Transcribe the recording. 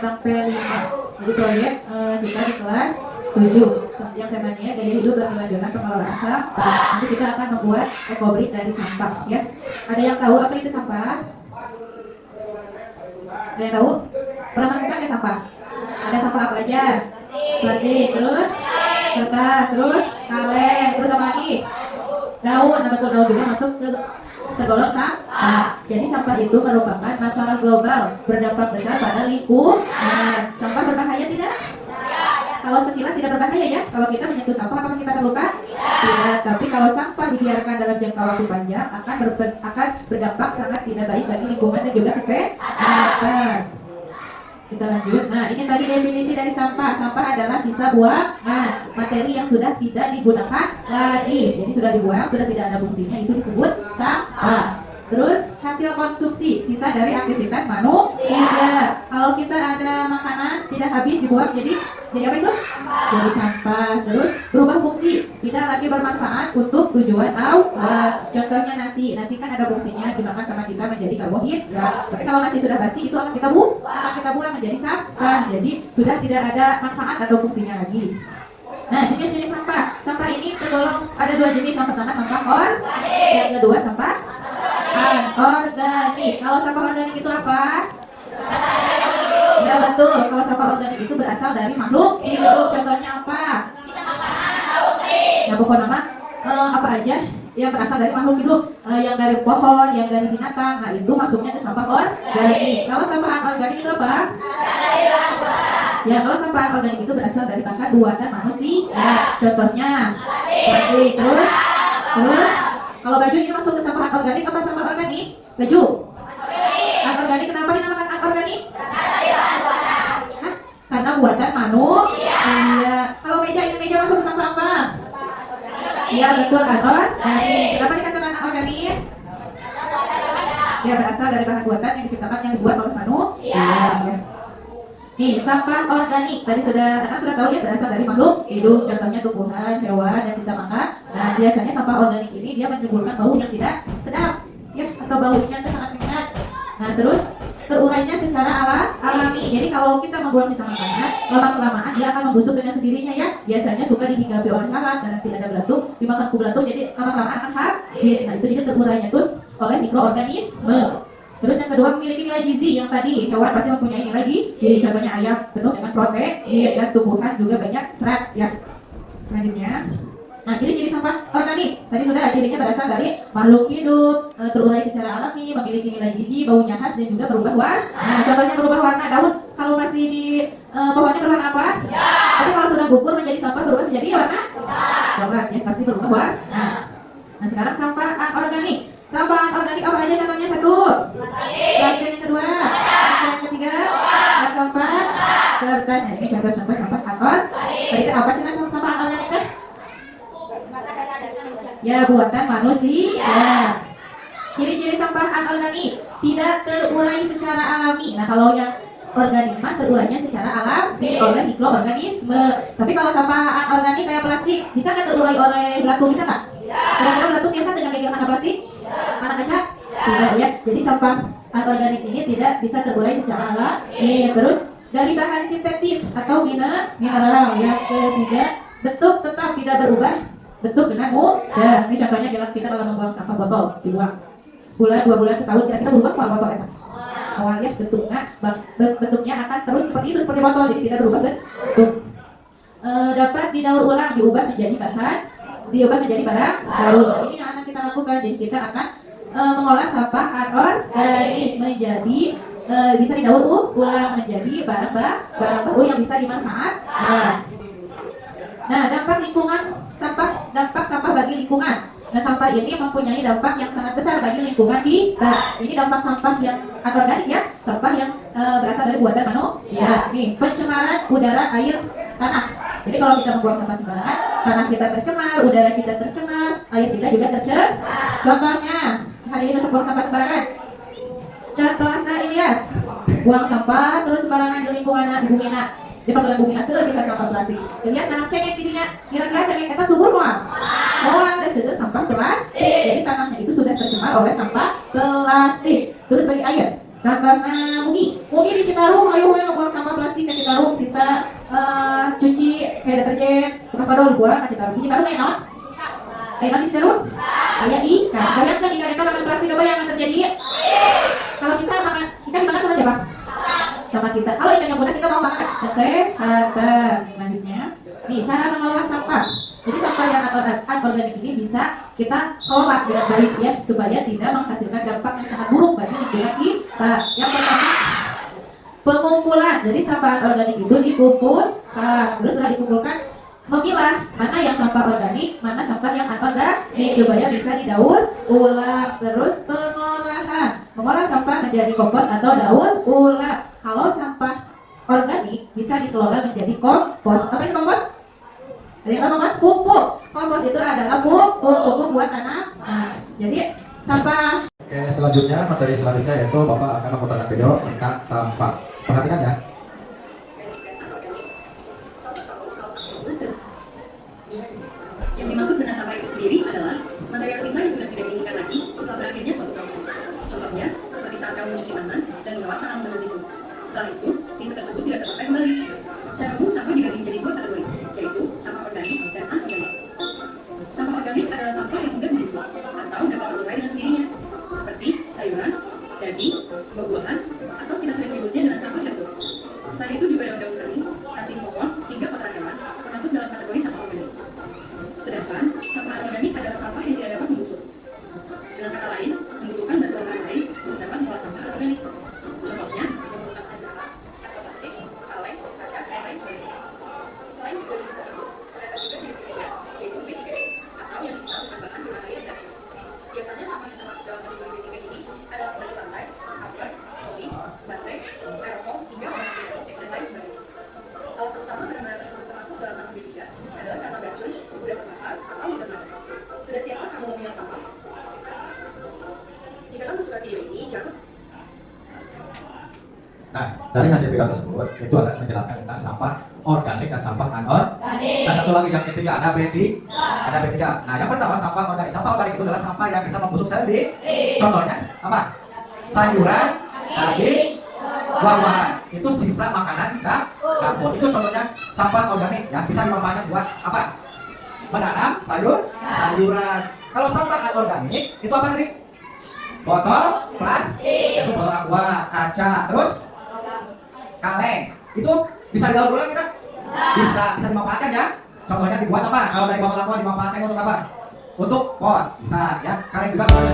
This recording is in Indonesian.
sampai 5. Jadi proyek kita di kelas 7 yang temanya gaya hidup berkelanjutan pengelolaan sampah. Nanti kita akan membuat ekobrik dari sampah ya. Ada yang tahu apa itu sampah? Ada yang tahu? Pernah menemukan ya sampah? Ada sampah apa aja? Plastik, terus kertas, terus kaleng, terus apa lagi? Daun, nah betul, daun juga masuk ke tergolong sampah. Jadi sampah itu merupakan masalah global berdampak besar pada lingkungan. Sampah berbahaya tidak? Kalau sekilas tidak berbahaya ya. Kalau kita menyentuh sampah apakah kita terluka? Tidak. Tapi kalau sampah dibiarkan dalam jangka waktu panjang akan berdampak sangat tidak baik bagi lingkungan dan juga kesehatan. Kita lanjut. Nah, ini tadi definisi dari sampah. Sampah adalah sisa buangan, materi yang sudah tidak digunakan lagi. Jadi sudah dibuang, sudah tidak ada fungsinya, itu disebut sampah. Terus hasil konsumsi, sisa dari aktivitas manusia. Kalau kita ada makanan tidak habis dibuang jadi apa itu? Jadi sampah. Terus berubah fungsi, tidak lagi bermanfaat untuk tujuan awal. Contohnya nasi kan ada fungsinya dimakan sama kita menjadi karbohidrat. Tapi kalau nasi sudah basi itu akan kita buang menjadi sampah. Jadi sudah tidak ada manfaat atau fungsinya lagi. Nah, jenis-jenis sampah. Sampah ini tergolong ada 2 jenis. Yang pertama sampah organik, yang kedua sampah anorganik. Kalau sampah organik itu apa? Ya betul. Kalau sampah organik itu berasal dari makhluk hidup. Contohnya apa? Nah, pokok nama apa aja yang berasal dari makhluk hidup, yang dari pohon, yang dari binatang. Nah, itu masuknya ke sampah organik. Kalau sampah anorganik itu apa? Ya, kalau sampah organik itu berasal dari bahan buatan manusia. Contohnya plastik. Terus kalau baju ini masuk ke sampah anorganik apa sampah organik? Baju anorganik. Kenapa dinamakan anorganik? Karena buatan manusia. Kalau meja ini masuk ke sampah apa? Iya betul, anorganik. Kenapa dikatakan anorganik? Ya, berasal dari bahan buatan yang diciptakan yang dibuat oleh manusia. Nih, sampah organik tadi sudah tahu ya, berasal dari makhluk hidup, contohnya tumbuhan, hewan, dan sisa makan. Nah, biasanya sampah organik ini dia menimbulkan bau yang tidak sedap ya, atau baunya itu sangat menyengat. Nah, terus terurainya secara alami. Jadi kalau kita membuang sisa makanan, lama-kelamaan dia akan membusuk dengan sendirinya ya. Biasanya suka dihinggapi oleh lalat karena tidak ada belatung, dimakan ku belatung, jadi lama-kelamaan akan habis. Nah, itu jadi terurainya terus oleh mikroorganisme. Terus yang kedua memiliki nilai gizi. Yang tadi hewan pasti mempunyai nilai gizi. Contohnya ayam penuh dengan protein dan tumbuhan juga banyak serat ya. Selanjutnya, nah ciri-ciri sampah organik tadi sudah, cirinya berasal dari makhluk hidup, terurai secara alami, memiliki nilai gizi, baunya khas dan juga berubah warna. Nah, contohnya berubah warna daun kalau masih di pohonnya berwarna apa? Tapi kalau sudah gugur menjadi sampah berubah menjadi warna coklat ya, pasti berubah warna. Nah, sekarang sampah anorganik. Sampah anorganik apa aja contohnya? 1, plastik. Yang kedua, yang ketiga, yang keempat, kertas. Nah, ini contoh-contoh sampah anorganik. Tadi itu apa jenis sampah anorganik kan? Ya, buatan manusia. Ciri-ciri sampah anorganik tidak terurai secara alami. Nah, kalau yang organik mah terurainya secara alami oleh mikroorganisme. Tapi kalau sampah anorganik kayak plastik, bisa nggak terurai oleh belatung? Bisa nggak? Kira-kira belatung biasa dengan gigit mana plastik? Mana kaca? Tidak ya. Jadi sampah anorganik ini tidak bisa terurai secara alami. Terus dari bahan sintetis atau mineral. Yang ketiga, bentuk tetap tidak berubah bentuk dengan mudah. Ini contohnya bila kita dalam membuang sampah botol dibuang. Sebulan, 2 bulan, setahun kira-kira berubah apa botol itu? Awalnya bentuknya akan terus seperti itu, seperti botol, jadi tidak berubah bentuk. Dapat didaur ulang, diubah menjadi barang baru. Ini yang akan kita lakukan. Jadi kita akan mengolah sampah anorganik menjadi bisa didaur ulang menjadi barang baru yang bisa dimanfaatkan. Nah, dampak sampah bagi lingkungan. Nah, sampah ini mempunyai dampak yang sangat besar bagi lingkungan kita. Ini dampak sampah yang anorganik ya, sampah yang berasal dari buatan manusia. Nih, pencemaran udara, air, tanah. Jadi kalau kita membuang sampah sembarangan, tanah kita tercemar, udara kita tercemar, air kita juga tercemar. Contohnya, hari ini masuk buang sampah sembarangan. Contohnya Ilyas, buang sampah terus sembarangan di lingkungan bumi nak. Di panggilan bumi hasil bisa sampah plastik. Ilyas tanam cengek dirinya, kira-kira cengek kita subur moal. Moal teh seger sampah plastik. Jadi tanahnya itu sudah tercemar oleh sampah plastik. Terus bagi air, Katana Mugi di Citarum, ayo yang buang sampah plastik ke Citarum, sisa cuci kayak deterjen, bekas padol buang ke Citarum. Di Citarum naon? Kayak di Citarum? Kayak ikan. Bayangkan ikan kita makan plastik apa yang akan terjadi? Kalau kita makan ikan dimakan sama siapa? Sama kita. Kalau ikannya mudah kita mau makan kesehatan. Selanjutnya, nih cara mengelola sampah. Jadi sampah yang anorganik ini bisa kita kelola dengan baik ya, supaya tidak menghasilkan dampak yang sangat buruk bagi lingkungan kita. Yang pertama, pengumpulan. Jadi sampah anorganik itu dikumpulkan, terus sudah dikumpulkan, memilah mana yang sampah organik, mana sampah yang anorganik supaya bisa didaur ulang. Terus pengolahan, mengolah sampah menjadi kompos atau daur ulang. Kalau sampah organik bisa dikelola menjadi kompos. Apa itu kompos? Jadi kompos pupuk. Kompos itu adalah pupuk buat tanah. Nah, jadi sampah. Oke, selanjutnya materi selanjutnya yaitu Bapak akan memutarkan video tentang sampah. Perhatikan ya. Yang dimaksud dengan sampah itu sendiri adalah material sisa yang sudah tidak diinginkan lagi setelah berakhirnya suatu proses. Contohnya, seperti saat kamu mencuci tangan dan melap tangan dengan tisu. Setelah itu, tisu tersebut tidak terpakai kembali. Secara umum, sampah dibagi menjadi dua kategori, yaitu sampah organik dan anorganik. Sampah organik adalah sampah yang mudah membusuk atau dapat terurai dengan sendirinya, seperti sayuran, daging, buah-buahan, atau kita sering menyebutnya dengan sampah dapur. Selain itu juga daun-daun kering, ranting pohon, hingga kotoran hewan termasuk dalam kategori sampah organik. Sedangkan sampah anorganik adalah sampah yang tidak dapat membusuk. Dengan kata lain, membutuhkan bantuan orang lain untuk dapat mengolah sampah anorganik. Contohnya, bekas air mineral, kantong plastik, kaleng, kaca, dan lain sebagainya. Selain kedua jenis tersebut, terdapat juga jenis ketiga, yaitu B3E, atau yang dikenal dengan bahan berbahaya dan racun. Biasanya sampah yang termasuk dalam kategori B3 ini adalah pembersih lantai, karpet, poli, baterai, aerosol, hingga bahan kimia, dan lain sebagainya. Alasan utama barang-barang tersebut termasuk dalam sampah B3 adalah karena beracun, mudah terbakar, atau mudah meledak. Sudah siapkah kamu memilah sampah? Jika kamu suka video ini, jangan. Nah, dari hasil video tersebut itu akan menjelaskan tentang sampah organik dan sampah anorganik. Nah, satu lagi yang ketiga ada B3. Ada B3. Nah, yang pertama sampah organik. Sampah organik itu adalah sampah yang bisa membusuk sendiri. Contohnya apa? Sayuran, daging, buah-buahan. Itu sisa makanan dapur. Itu contohnya sampah organik yang bisa dimanfaatkan buat apa? Menanam sayuran. Kalau sampah anorganik itu apa tadi? Botol plastik, itu botol aqua, kaca, terus kaleng. Itu bisa didaur ulang kita? Bisa dimanfaatkan ya. Contohnya dibuat apa? Kalau dari botol aqua dimanfaatkan untuk apa? Untuk pot, bisa ya. Kaleng juga bisa.